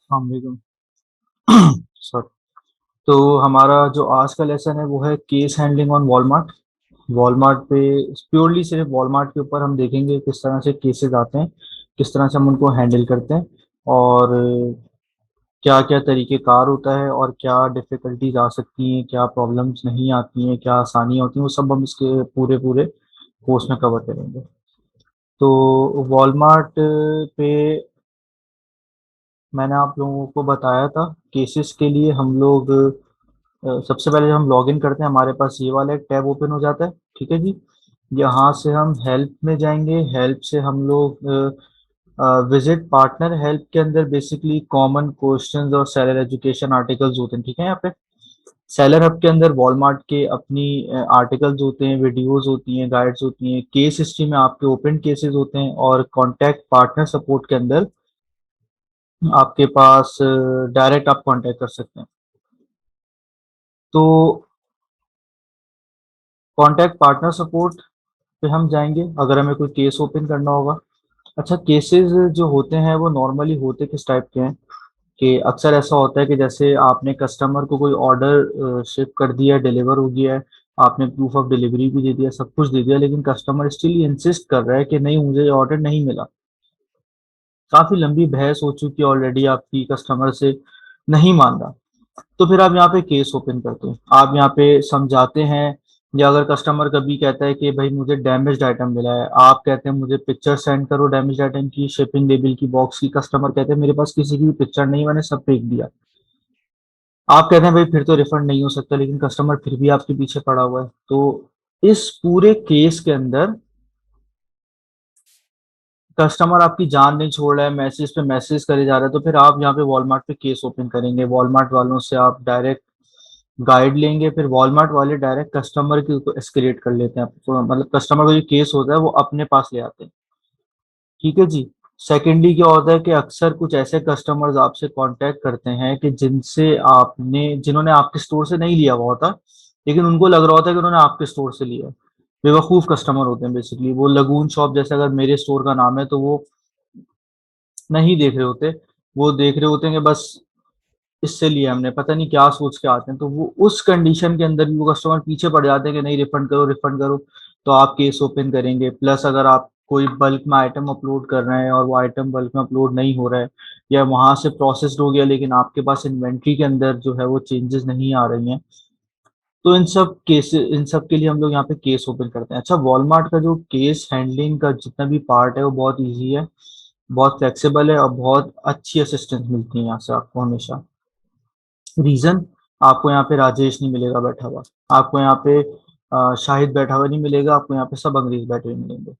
वालेकुम। सर, तो हमारा जो आज का लेसन है वो है case handling on Walmart. Walmart पे प्योरली सिर्फ वॉलमार्ट के ऊपर हम देखेंगे किस तरह से केसेस आते हैं, किस तरह से हम उनको हैंडल करते हैं, और क्या क्या तरीके कार होता है, और क्या डिफिकल्टीज आ सकती हैं, क्या प्रॉब्लम्स नहीं आती हैं, क्या आसानियाँ होती हैं, वो सब हम इसके पूरे पूरे कोर्स में कवर करेंगे। तो वॉलमार्ट पे मैंने आप लोगों को बताया था केसेस के लिए हम लोग सबसे पहले जब हम लॉग इन करते हैं हमारे पास ये वाला एक टैब ओपन हो जाता है। ठीक है जी। यहाँ से हम हेल्प में जाएंगे। हेल्प से हम लोग विजिट पार्टनर हेल्प के अंदर बेसिकली कॉमन क्वेश्चंस और सेलर एजुकेशन आर्टिकल्स होते हैं। ठीक है। यहाँ पे सेलर हब के अंदर वॉलमार्ट के अपनी आर्टिकल्स होते हैं, वीडियोस होती हैं, गाइड्स होती हैं। केस हिस्ट्री में आपके ओपन केसेस होते हैं, और कॉन्टैक्ट पार्टनर सपोर्ट के अंदर आपके पास डायरेक्ट आप कांटेक्ट कर सकते हैं। तो कांटेक्ट पार्टनर सपोर्ट पे हम जाएंगे अगर हमें कोई केस ओपन करना होगा। अच्छा, केसेस जो होते हैं वो नॉर्मली होते किस टाइप के हैं कि अक्सर ऐसा होता है कि जैसे आपने कस्टमर को कोई ऑर्डर शिप कर दिया है, डिलीवर हो गया है, आपने प्रूफ ऑफ डिलीवरी भी दे दिया, सब कुछ दे दिया, लेकिन कस्टमर स्टिल इंसिस्ट कर रहा है कि नहीं, मुझे ये ऑर्डर नहीं मिला। काफी लंबी बहस हो चुकी है ऑलरेडी आपकी, कस्टमर से नहीं मान रहा। तो फिर आप यहाँ पे केस ओपन करते हैं, आप यहाँ पे समझाते हैं। या अगर कस्टमर कभी कहता है कि भाई मुझे डैमेज्ड आइटम मिला है, आप कहते हैं मुझे पिक्चर सेंड करो डैमेज्ड आइटम की, शिपिंग लेबल की, बॉक्स की। कस्टमर कहते हैं मेरे पास किसी की भी पिक्चर नहीं, मैंने सब फेंक दिया। आप कहते हैं भाई फिर तो रिफंड नहीं हो सकता, लेकिन कस्टमर फिर भी आपके पीछे पड़ा हुआ है। तो इस पूरे केस के अंदर कस्टमर आपकी जान नहीं छोड़ रहा है, मैसेज पे मैसेज करे जा रहा है, तो फिर आप यहाँ पे वॉलमार्ट पे केस ओपन करेंगे। वॉलमार्ट वालों से आप डायरेक्ट गाइड लेंगे, फिर वॉलमार्ट वाले डायरेक्ट कस्टमर के ऊपर एस्केलेट कर लेते हैं। तो मतलब कस्टमर का जो केस होता है वो अपने पास ले आते हैं। ठीक है जी। सेकेंडली क्या होता है कि अक्सर कुछ ऐसे कस्टमर्स आपसे कांटेक्ट करते हैं कि जिन्होंने आपके स्टोर से नहीं लिया हुआ होता, लेकिन उनको लग रहा होता है कि उन्होंने आपके स्टोर से लिया है। बेवकूफ कस्टमर होते हैं बेसिकली। वो लगून शॉप जैसे अगर मेरे स्टोर का नाम है तो वो नहीं देख रहे होते। वो देख रहे होते हैं कि बस इससे लिया हमने, पता नहीं क्या सोच के आते हैं। तो वो उस कंडीशन के अंदर भी वो कस्टमर पीछे पड़ जाते हैं कि नहीं, रिफंड करो, रिफंड करो। तो आप केस ओपन करेंगे। प्लस अगर आप कोई बल्क में आइटम अपलोड कर रहे हैं और वो आइटम बल्क में अपलोड नहीं हो रहा है, या वहां से प्रोसेस्ड हो गया लेकिन आपके पास इन्वेंट्री के अंदर जो है वो चेंजेस नहीं आ रही हैं, तो इन सब के लिए हम लोग यहाँ पे केस ओपन करते हैं। अच्छा, वॉलमार्ट का जो केस हैंडलिंग का जितना भी पार्ट है वो बहुत ईजी है, बहुत फ्लेक्सिबल है, और बहुत अच्छी असिस्टेंस मिलती है यहाँ से आपको हमेशा। रीजन, आपको यहाँ पे राजेश नहीं मिलेगा बैठा हुआ, आपको यहाँ पे शाहिद बैठा हुआ नहीं मिलेगा, आपको यहाँ पे सब अंग्रेज बैठे हुए मिलेंगे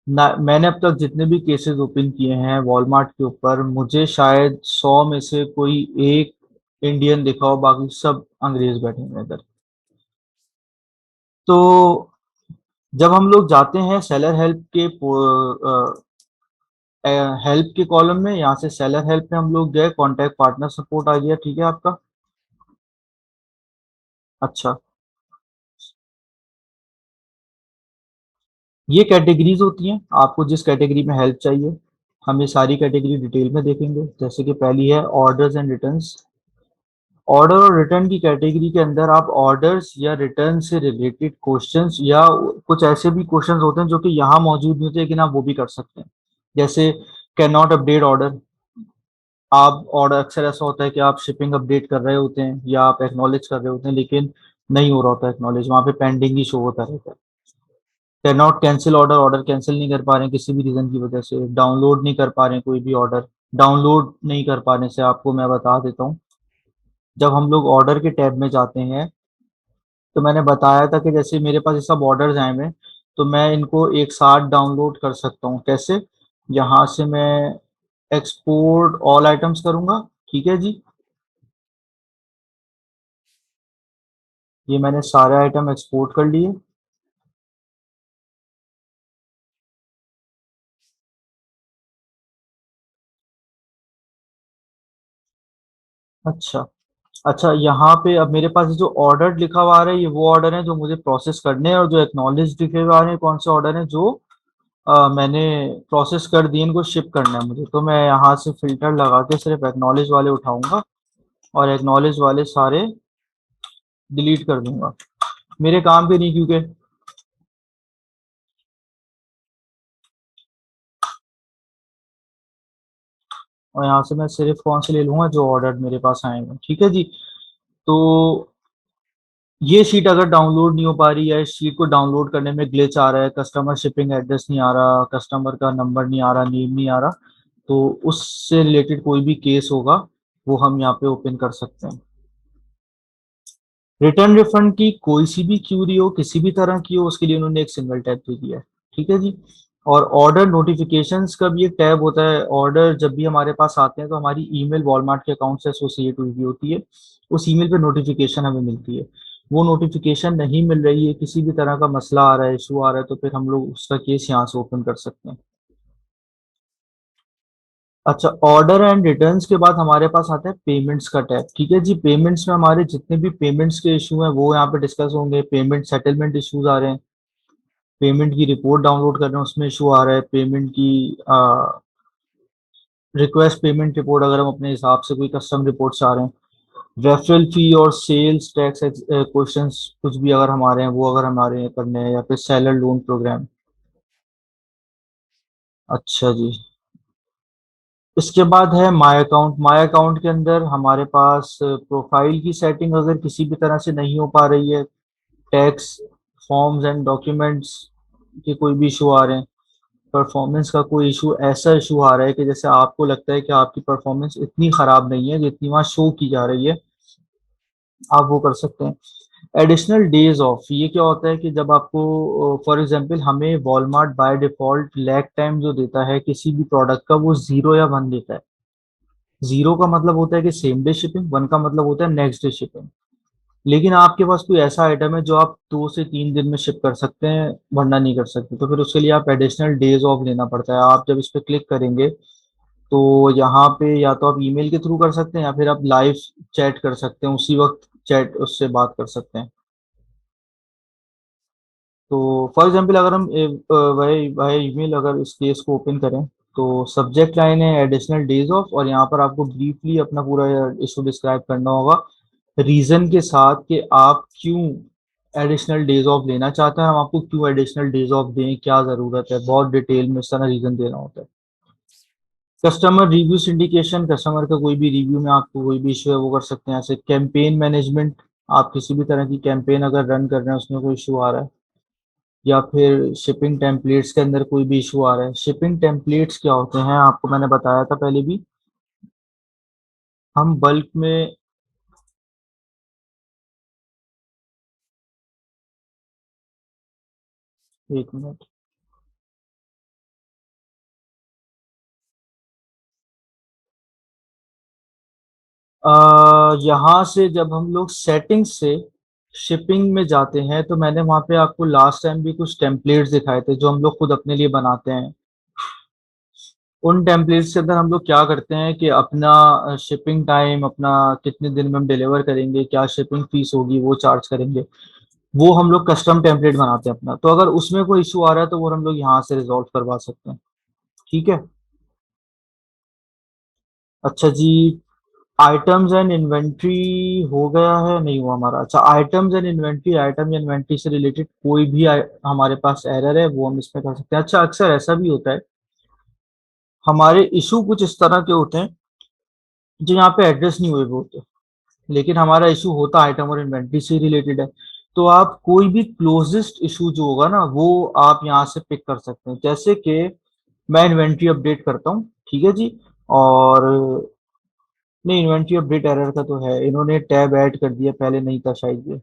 ना। मैंने अब तक जितने भी केसेस ओपन किए हैं वॉलमार्ट के ऊपर, मुझे शायद 100 में से कोई एक इंडियन दिखा हो, बाकी सब अंग्रेज बैठे हुए हैं इधर। तो जब हम लोग जाते हैं सेलर हेल्प के हेल्प के कॉलम में, यहाँ से सेलर हेल्प में हम लोग गए, कॉन्टैक्ट पार्टनर सपोर्ट आ गया। ठीक है आपका। अच्छा, ये कैटेगरीज होती हैं, आपको जिस कैटेगरी में हेल्प चाहिए हम ये सारी कैटेगरी डिटेल में देखेंगे। जैसे कि पहली है ऑर्डर्स एंड रिटर्न्स। ऑर्डर और रिटर्न की कैटेगरी के अंदर आप ऑर्डर्स या रिटर्न से रिलेटेड क्वेश्चंस, या कुछ ऐसे भी क्वेश्चंस होते हैं जो कि यहाँ मौजूद नहीं होते लेकिन आप वो भी कर सकते हैं। जैसे कैन नॉट अपडेट ऑर्डर। आप ऑर्डर, अक्सर ऐसा होता है कि आप शिपिंग अपडेट कर रहे होते हैं या आप एक्नॉलेज कर रहे होते हैं, लेकिन नहीं हो रहा होता एक्नॉलेज, वहाँ पे पेंडिंग ही शो होता रहता है। Can not cancel order, order cancel नहीं कर पा रहे हैं किसी भी रीजन की वजह से। डाउनलोड नहीं कर पा रहे हैं कोई भी ऑर्डर। डाउनलोड नहीं कर पाने से आपको मैं बता देता हूँ, जब हम लोग ऑर्डर के टैब में जाते हैं तो मैंने बताया था कि जैसे मेरे पास ये सब ऑर्डर्स आए हैं तो मैं इनको एक साथ डाउनलोड कर सकता हूँ। कैसे? यहाँ से मैं एक्सपोर्ट ऑल आइटम्स करूंगा। ठीक है जी। ये मैंने सारे आइटम एक्सपोर्ट कर लिए। अच्छा। अच्छा, यहाँ पे अब मेरे पास जो ऑर्डर लिखा हुआ आ रहा है ये वो ऑर्डर है जो मुझे प्रोसेस करने हैं, और जो एक्नॉलेज लिखे हुए आ रहे हैं कौन से ऑर्डर हैं, जो मैंने प्रोसेस कर दी, इनको शिप करना है मुझे, तो मैं यहाँ से फिल्टर लगा के सिर्फ एक्नॉलेज वाले उठाऊंगा और एक्नॉलेज वाले सारे डिलीट कर दूंगा, मेरे काम के नहीं, क्योंकि और यहाँ से मैं सिर्फ कौन से ले लूंगा जो ऑर्डर मेरे पास आएंगे, ठीक है जी। तो ये शीट अगर डाउनलोड नहीं हो पा रही है, इस शीट को डाउनलोड करने में ग्लिच आ रहा है, कस्टमर शिपिंग एड्रेस नहीं आ रहा, कस्टमर का नंबर नहीं आ रहा, नेम नहीं आ रहा, तो उससे रिलेटेड कोई भी केस होगा वो हम यहाँ पे ओपन कर सकते हैं। रिटर्न रिफंड की कोई सी भी क्यूरी हो, किसी भी तरह की हो, उसके लिए उन्होंने एक सिंगल टैब दे दिया है, ठीक है जी। और ऑर्डर नोटिफिकेशंस का भी एक टैब होता है, ऑर्डर जब भी हमारे पास आते हैं तो हमारी ईमेल वॉलमार्ट के अकाउंट से एसोसिएट हुई होती है, उस ईमेल पे नोटिफिकेशन हमें मिलती है। वो नोटिफिकेशन नहीं मिल रही है, किसी भी तरह का मसला आ रहा है, इशू आ रहा है, तो फिर हम लोग उसका केस यहाँ से ओपन कर सकते हैं। अच्छा, ऑर्डर एंड रिटर्न्स के बाद हमारे पास आता है पेमेंट्स का टैब, ठीक है जी। पेमेंट्स में हमारे जितने भी पेमेंट्स के इशू हैं वो यहाँ पे डिस्कस होंगे, पेमेंट सेटलमेंट इश्यूज आ रहे हैं, पेमेंट की रिपोर्ट डाउनलोड कर रहे हैं उसमें इशू आ रहा है, पेमेंट की रिक्वेस्ट पेमेंट रिपोर्ट अगर हम अपने हिसाब से कोई कस्टम रिपोर्ट चाह रहे हैं, रेफरल फी और सेल्स टैक्स क्वेश्चंस कुछ भी अगर हमारे हैं वो अगर हमारे करने हैं, या फिर सेलर लोन प्रोग्राम। अच्छा जी। इसके बाद है माय अकाउंट, माय अकाउंट के अंदर हमारे पास प्रोफाइल की सेटिंग अगर किसी भी तरह से नहीं हो पा रही है, टैक्स फॉर्म्स एंड डॉक्यूमेंट्स के कोई भी इशू आ रहे हैं, परफॉर्मेंस का कोई इशू, ऐसा इशू आ रहा है कि जैसे आपको लगता है कि आपकी परफॉर्मेंस इतनी खराब नहीं है जितनी वहां शो की जा रही है, आप वो कर सकते हैं। एडिशनल डेज ऑफ, ये क्या होता है कि जब आपको फॉर एग्जांपल हमें Walmart by default lag time जो देता है किसी भी प्रोडक्ट का वो 0 या 1 देता है। 0 का मतलब होता है कि सेम डे शिपिंग, 1 का मतलब होता है नेक्स्ट डे शिपिंग। लेकिन आपके पास कोई ऐसा आइटम है जो आप 2 से 3 दिन में शिप कर सकते हैं, वरना नहीं कर सकते, तो फिर उसके लिए आप एडिशनल डेज ऑफ लेना पड़ता है। आप जब इस पर क्लिक करेंगे तो यहाँ पे या तो आप ईमेल के थ्रू कर सकते हैं या फिर आप लाइव चैट कर सकते हैं, उसी वक्त चैट उससे बात कर सकते हैं। तो फॉर एग्जांपल अगर हम वही वही ईमेल अगर इस केस को ओपन करें, तो सब्जेक्ट लाइन है एडिशनल डेज ऑफ, और यहाँ पर आपको ब्रीफली अपना पूरा इशू डिस्क्राइब करना होगा रीजन के साथ कि आप क्यों एडिशनल डेज ऑफ लेना चाहते हैं, हम आपको क्यों एडिशनल डेज ऑफ दें, क्या ज़रूरत है, बहुत डिटेल में इस तरह रीज़न देना होता है। कस्टमर रिव्यू सिंडिकेशन, कस्टमर का कोई भी रिव्यू में आपको कोई भी इशू है वो कर सकते हैं। ऐसे कैंपेन मैनेजमेंट, आप किसी भी तरह की कैंपेन अगर रन कर रहे हैं उसमें कोई इशू आ रहा है, या फिर शिपिंग टेम्पलेट्स के अंदर कोई भी इशू आ रहा है। शिपिंग टेम्पलेट्स क्या होते हैं आपको मैंने बताया था पहले भी, हम बल्क में, 1 मिनट, यहाँ से जब हम लोग सेटिंग्स से शिपिंग में जाते हैं तो मैंने वहाँ पे आपको लास्ट टाइम भी कुछ टेम्पलेट्स दिखाए थे जो हम लोग खुद अपने लिए बनाते हैं। उन टेम्पलेट्स के अंदर हम लोग क्या करते हैं कि अपना शिपिंग टाइम, अपना कितने दिन में हम डिलीवर करेंगे, क्या शिपिंग फीस होगी वो चार्ज करेंगे, वो हम लोग कस्टम टेम्पलेट बनाते हैं अपना। तो अगर उसमें कोई इशू आ रहा है तो वो हम लोग यहाँ से रिजॉल्व करवा सकते हैं, ठीक है। अच्छा जी, आइटम्स एंड इन्वेंट्री हो गया है, नहीं हुआ हमारा। अच्छा, आइटम्स एंड इन्वेंट्री, आइटम या इन्वेंट्री से रिलेटेड कोई भी हमारे पास एरर है वो हम इसमें कर सकते हैं। अच्छा, अक्सर ऐसा भी होता है हमारे इशू कुछ इस तरह के होते हैं जो यहाँ पे एड्रेस नहीं हुए हुए होते, लेकिन हमारा इशू होता आइटम और इन्वेंट्री से रिलेटेड है। तो आप कोई भी क्लोजेस्ट इशू जो होगा ना वो आप यहाँ से पिक कर सकते हैं। जैसे कि मैं इन्वेंट्री अपडेट करता हूँ, ठीक है जी, और नहीं, इन्वेंट्री अपडेट एरर का तो है, इन्होंने टैब ऐड कर दिया, पहले नहीं था शायद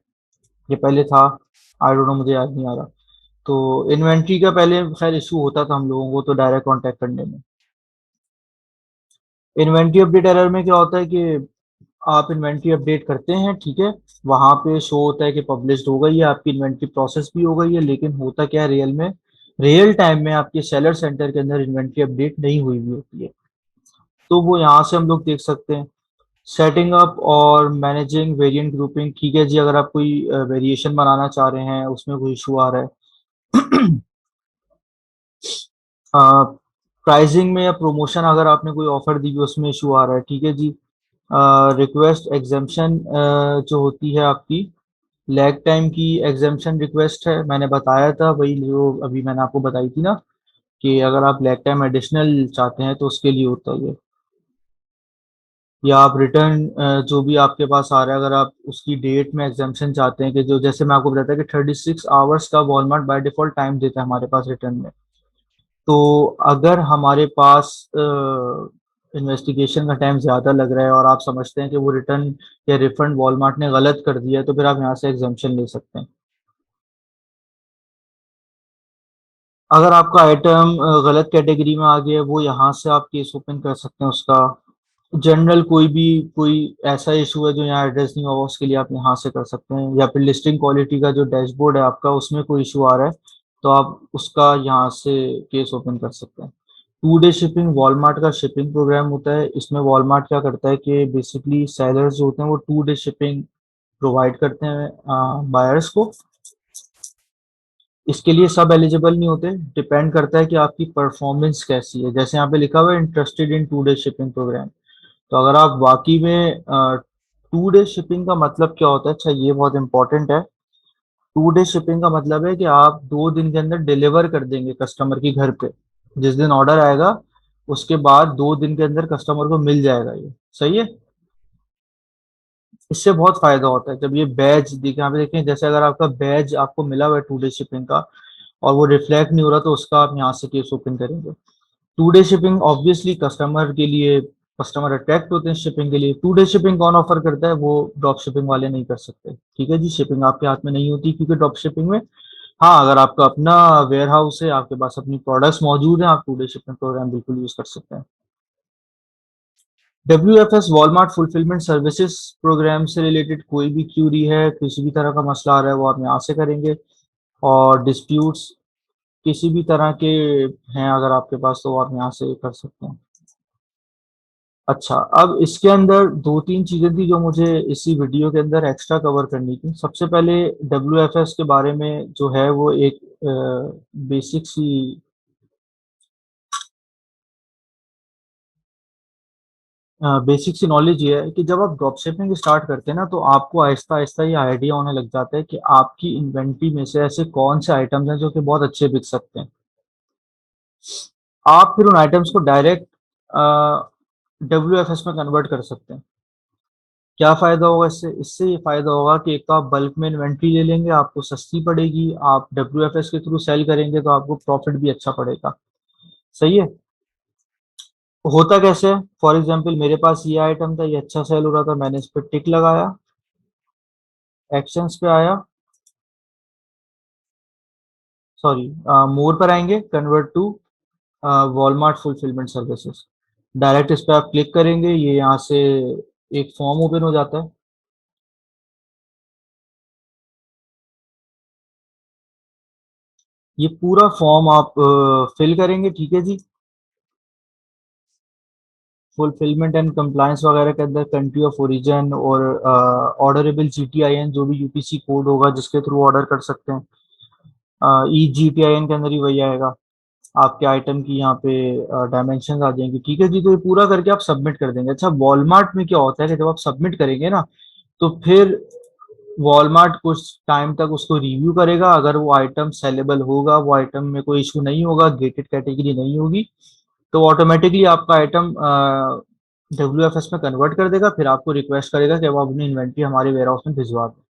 ये पहले था, आई डोंट नो, मुझे याद नहीं आ रहा। तो इन्वेंट्री का पहले खैर इशू होता था हम लोगों को तो डायरेक्ट कांटेक्ट करने में। इन्वेंट्री अपडेट एरर में क्या होता है कि आप इन्वेंट्री अपडेट करते हैं, ठीक है, वहां पे शो होता है कि पब्लिश्ड हो गई है, आपकी इन्वेंट्री प्रोसेस भी हो गई है, लेकिन होता क्या है रियल में, रियल टाइम में आपके सेलर सेंटर के अंदर इन्वेंट्री अपडेट नहीं हुई हुई होती है। तो वो यहाँ से हम लोग देख सकते हैं। सेटिंग अप और मैनेजिंग वेरिएंट ग्रुपिंग, ठीक है जी, अगर आप कोई वेरिएशन बनाना चाह रहे हैं, उसमें कोई इशू आ रहा है प्राइसिंग में या प्रमोशन अगर आपने कोई ऑफर दी हुई उसमें इशू आ रहा है, ठीक है जी। रिक्वेस्ट एग्जाम्पशन जो होती है आपकी, लैग टाइम की एग्जाम्पशन रिक्वेस्ट है, मैंने बताया था वही जो अभी मैंने आपको बताई थी ना, कि अगर आप लैग टाइम एडिशनल चाहते हैं तो उसके लिए होता है ये। या आप रिटर्न जो भी आपके पास आ रहा है, अगर आप उसकी डेट में एग्जाम्पशन चाहते हैं कि जो, जैसे मैं आपको बताया था कि 36 आवर्स का वॉलमार्ट बाय डिफॉल्ट टाइम देता है हमारे पास रिटर्न में। तो अगर हमारे पास इन्वेस्टिगेशन का टाइम ज़्यादा लग रहा है और आप समझते हैं कि वो रिटर्न या रिफंड वॉलमार्ट ने गलत कर दिया है, तो फिर आप यहाँ से एग्जाम्पशन ले सकते हैं। अगर आपका आइटम गलत कैटेगरी में आ गया है, वो यहाँ से आप केस ओपन कर सकते हैं उसका। जनरल कोई भी कोई ऐसा इशू है जो यहाँ एड्रेस नहीं हुआ, उसके लिए आप यहाँ से कर सकते हैं। या फिर लिस्टिंग क्वालिटी का जो डैशबोर्ड है आपका, उसमें कोई इशू आ रहा है, तो आप उसका यहाँ से केस ओपन कर सकते हैं। 2 डे शिपिंग वॉलमार्ट का शिपिंग प्रोग्राम होता है। इसमें वॉलमार्ट क्या करता है कि बेसिकली सेलर्स जो होते हैं वो 2 डे शिपिंग प्रोवाइड करते हैं बायर्स को। इसके लिए सब एलिजिबल नहीं होते, डिपेंड करता है कि आपकी परफॉर्मेंस कैसी है। जैसे यहाँ पे लिखा हुआ है interested in 2 day shipping programme. तो अगर आप वाकई में 2 डे शिपिंग का मतलब क्या होता है, अच्छा ये बहुत इंपॉर्टेंट है। 2 डे शिपिंग का मतलब है कि आप 2 दिन के अंदर डिलीवर कर देंगे कस्टमर के घर पे। जिस दिन ऑर्डर आएगा उसके बाद 2 दिन के अंदर कस्टमर को मिल जाएगा ये। सही है। इससे बहुत फायदा होता है जब ये बैज देखें, यहाँ पे देखें, जैसे अगर आपका बैज आपको मिला हुआ है 2 डे शिपिंग का और वो रिफ्लेक्ट नहीं हो रहा, तो उसका आप यहाँ से केस ओपन करेंगे। 2 डे शिपिंग ऑब्वियसली कस्टमर के लिए, कस्टमर अट्रैक्ट होते हैं शिपिंग के लिए। 2 डे शिपिंग कौन ऑफर करता है, वो ड्रॉप शिपिंग वाले नहीं कर सकते, ठीक है जी। शिपिंग आपके हाथ में नहीं होती क्योंकि ड्रॉप शिपिंग में, हाँ अगर आपका अपना वेयर हाउस है, आपके पास अपनी प्रोडक्ट्स मौजूद हैं, आप 2 डे शिपिंग प्रोग्राम बिल्कुल यूज कर सकते हैं। WFS Walmart fulfilment services programme से रिलेटेड कोई भी क्यूरी है, किसी भी तरह का मसला आ रहा है, वो आप यहाँ से करेंगे। और डिस्प्यूट्स किसी भी तरह के हैं अगर आपके पास, तो वो आप यहाँ से कर सकते हैं। अच्छा, अब इसके अंदर 2-3 चीजें थी जो मुझे इसी वीडियो के अंदर एक्स्ट्रा कवर करनी थी। सबसे पहले WFS के बारे में जो है वो एक बेसिक सी बेसिक सी नॉलेज ये है कि जब आप ड्रॉप शिपिंग स्टार्ट करते हैं ना, तो आपको आहिस्ता आहिस्ता ये आइडिया होने लग जाता है कि आपकी इन्वेंट्री में से ऐसे कौन से आइटम्स हैं जो कि बहुत अच्छे बिक सकते हैं। आप फिर उन आइटम्स को डायरेक्ट WFS में कन्वर्ट कर सकते हैं। क्या फायदा होगा इससे, इससे ये फायदा होगा कि एक तो आप बल्क में इन्वेंट्री ले लेंगे, आपको सस्ती पड़ेगी। आप WFS के थ्रू सेल करेंगे तो आपको प्रॉफिट भी अच्छा पड़ेगा। सही है। होता कैसे है, फॉर एग्जाम्पल मेरे पास ये आइटम था, ये अच्छा सेल हो रहा था, मैंने इस पर टिक लगाया, एक्शंस पे आया, सॉरी मोर पर आएंगे, convert to Walmart fulfilment services. Direct इस पर आप क्लिक करेंगे, ये यहाँ से एक फॉर्म ओपन हो जाता है। ये पूरा फॉर्म आप फिल करेंगे, ठीक है जी। फुलफिलमेंट एंड कंप्लायंस वगैरह के अंदर कंट्री ऑफ ओरिजिन और ऑर्डरेबल GTIN, जो भी UPC कोड होगा जिसके थ्रू ऑर्डर कर सकते हैं, EGTIN के अंदर ही वही आएगा। आपके आइटम की यहाँ पे डायमेंशन आ जाएंगी, ठीक है जी। तो ये पूरा करके आप सबमिट कर देंगे। अच्छा, वॉलमार्ट में क्या होता है कि जब आप सबमिट करेंगे ना, तो फिर वॉलमार्ट कुछ टाइम तक उसको रिव्यू करेगा। अगर वो आइटम सेलेबल होगा, वो आइटम में कोई इशू नहीं होगा, गेटेड कैटेगरी नहीं होगी, तो ऑटोमेटिकली आपका आइटम WFS में कन्वर्ट कर देगा। फिर आपको रिक्वेस्ट करेगा कि वो अपनी इन्वेंट्री हमारे वेयर हाउस में भिजवा दें।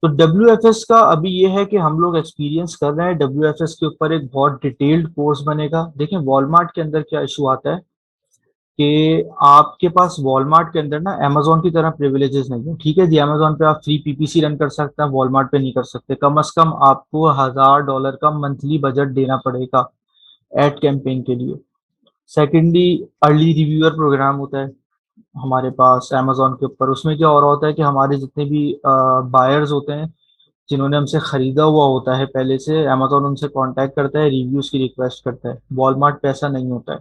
तो WFS का अभी ये है कि हम लोग एक्सपीरियंस कर रहे हैं। WFS के ऊपर एक बहुत डिटेल्ड कोर्स बनेगा। देखें, वॉलमार्ट के अंदर क्या इशू आता है कि आपके पास वॉलमार्ट के अंदर ना अमेजोन की तरह प्रिविलेजेस नहीं है, ठीक है जी। अमेजोन पे आप फ्री PPC रन कर सकते हैं, वॉलमार्ट पे नहीं कर सकते। कम से कम आपको $1000 का मंथली बजट देना पड़ेगा एड कैंपेन के लिए। सेकेंडली, अर्ली रिव्यूअर प्रोग्राम होता है हमारे पास अमेजोन के ऊपर। उसमें क्या हो रहा होता है कि हमारे जितने भी बायर्स होते हैं, जिन्होंने हमसे खरीदा हुआ होता है पहले से, अमेजोन उनसे कांटेक्ट करता है, रिव्यूज की रिक्वेस्ट करता है। वॉलमार्ट पे ऐसा नहीं होता है।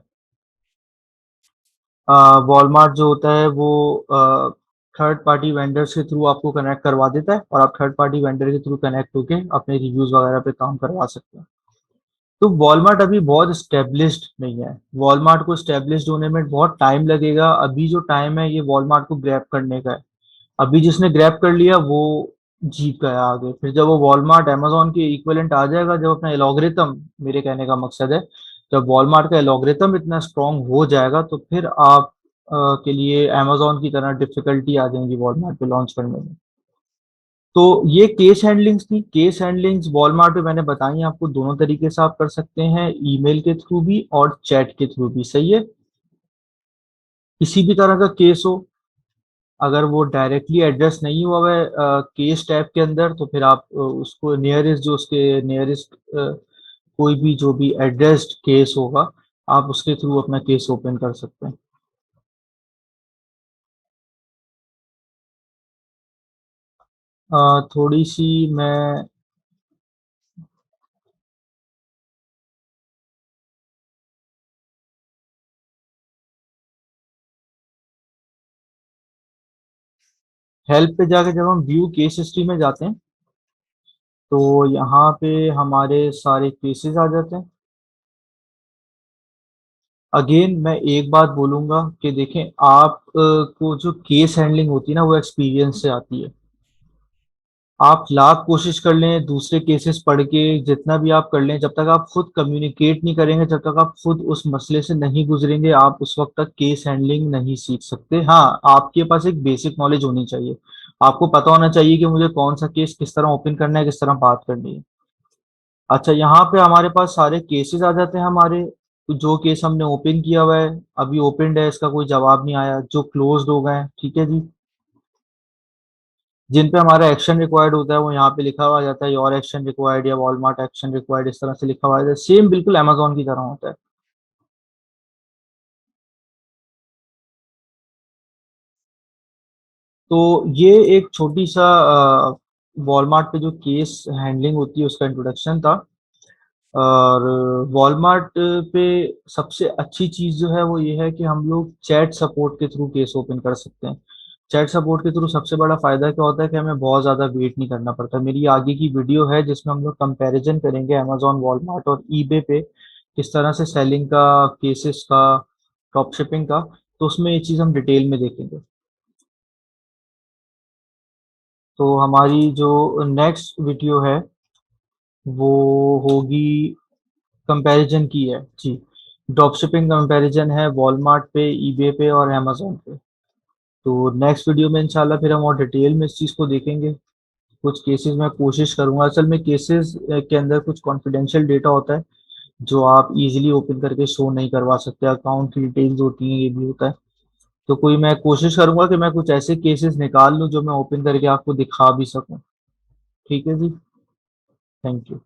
वॉलमार्ट जो होता है वो थर्ड पार्टी वेंडर्स के थ्रू आपको कनेक्ट करवा देता है, और आप थर्ड पार्टी वेंडर के थ्रू कनेक्ट होके अपने रिव्यूज वगैरह पे काम करवा सकते हैं। तो वॉलमार्ट अभी बहुत स्टेब्लिश्ड नहीं है। वॉलमार्ट को स्टेब्लिश्ड होने में बहुत टाइम लगेगा। अभी जो टाइम है ये वॉलमार्ट को ग्रैब करने का है। अभी जिसने ग्रैब कर लिया वो जीत गया आगे। फिर जब वो वॉलमार्ट amazon के इक्विवेलेंट आ जाएगा, जब अपना एलोग्रिथम, मेरे कहने का मकसद है, जब वॉलमार्ट का एलोग्रिथम इतना स्ट्रांग हो जाएगा तो फिर आप के लिए amazon की तरह डिफिकल्टी आ जाएंगी वॉलमार्ट पे लॉन्च करने में। तो ये केस हैंडलिंग्स थी। केस हैंडलिंग्स वॉलमार्ट पे मैंने बताई आपको, दोनों तरीके से आप कर सकते हैं, ईमेल के थ्रू भी और चैट के थ्रू भी। सही है। किसी भी तरह का केस हो, अगर वो डायरेक्टली एड्रेस नहीं हुआ है केस टैब के अंदर, तो फिर आप उसको नियरेस्ट, जो उसके नियरेस्ट कोई भी जो भी एड्रेस्ड केस होगा, आप उसके थ्रू अपना केस ओपन कर सकते हैं। थोड़ी सी मैं हेल्प पे जाके जब हम व्यू केस हिस्ट्री में जाते हैं तो यहाँ पे हमारे सारे केसेस आ जाते हैं। अगेन मैं एक बात बोलूंगा कि देखें, आप को जो केस हैंडलिंग होती है ना वो एक्सपीरियंस से आती है। आप लाख कोशिश कर लें, दूसरे केसेस पढ़ के जितना भी आप कर लें, जब तक आप खुद कम्युनिकेट नहीं करेंगे, जब तक आप खुद उस मसले से नहीं गुजरेंगे, आप उस वक्त तक केस हैंडलिंग नहीं सीख सकते। हाँ, आपके पास एक बेसिक नॉलेज होनी चाहिए। आपको पता होना चाहिए कि मुझे कौन सा केस किस तरह ओपन करना है, किस तरह बात करनी है। अच्छा, यहाँ पे हमारे पास सारे केसेस आ जाते हैं हमारे। तो जो केस हमने ओपन किया हुआ है, अभी ओपनड है, इसका कोई जवाब नहीं आया, जो क्लोज्ड हो गए हैं, ठीक है जी। जिन पे हमारा एक्शन रिक्वायर्ड होता है वो यहाँ पे लिखा हुआ आ जाता है, योर एक्शन रिक्वायर्ड या वॉलमार्ट एक्शन रिक्वायर्ड, इस तरह से लिखा हुआ है। सेम बिल्कुल अमेजोन की तरह होता है। तो ये एक छोटी सा वॉलमार्ट पे जो केस हैंडलिंग होती है उसका इंट्रोडक्शन था। और वॉलमार्ट पे सबसे अच्छी चीज जो है वो ये है कि हम लोग चैट सपोर्ट के थ्रू केस ओपन कर सकते हैं। चैट सपोर्ट के थ्रू सबसे बड़ा फायदा क्या होता है कि हमें बहुत ज्यादा वेट नहीं करना पड़ता। मेरी आगे की वीडियो है जिसमें हम लोग कंपैरिजन करेंगे अमेजोन, वॉलमार्ट और ईबे पे किस तरह से सेलिंग का, केसेस का, ड्रॉप शिपिंग का। तो उसमें ये चीज हम डिटेल में देखेंगे। तो हमारी जो नेक्स्ट वीडियो है वो होगी, कंपैरिजन की है जी। ड्रॉप शिपिंग कंपैरिजन है वॉलमार्ट पे, ईबे पे और अमेजोन पे। तो नेक्स्ट वीडियो में इंशाल्लाह फिर हम और डिटेल में इस चीज़ को देखेंगे। कुछ केसेस मैं कोशिश करूंगा, असल में केसेस के अंदर कुछ कॉन्फिडेंशियल डेटा होता है जो आप इजीली ओपन करके शो नहीं करवा सकते। अकाउंट की डिटेल्स होती हैं, ये भी होता है। तो कोई मैं कोशिश करूंगा कि मैं कुछ ऐसे केसेस निकाल लूं जो मैं ओपन करके आपको दिखा भी सकूं। ठीक है जी। Thank you.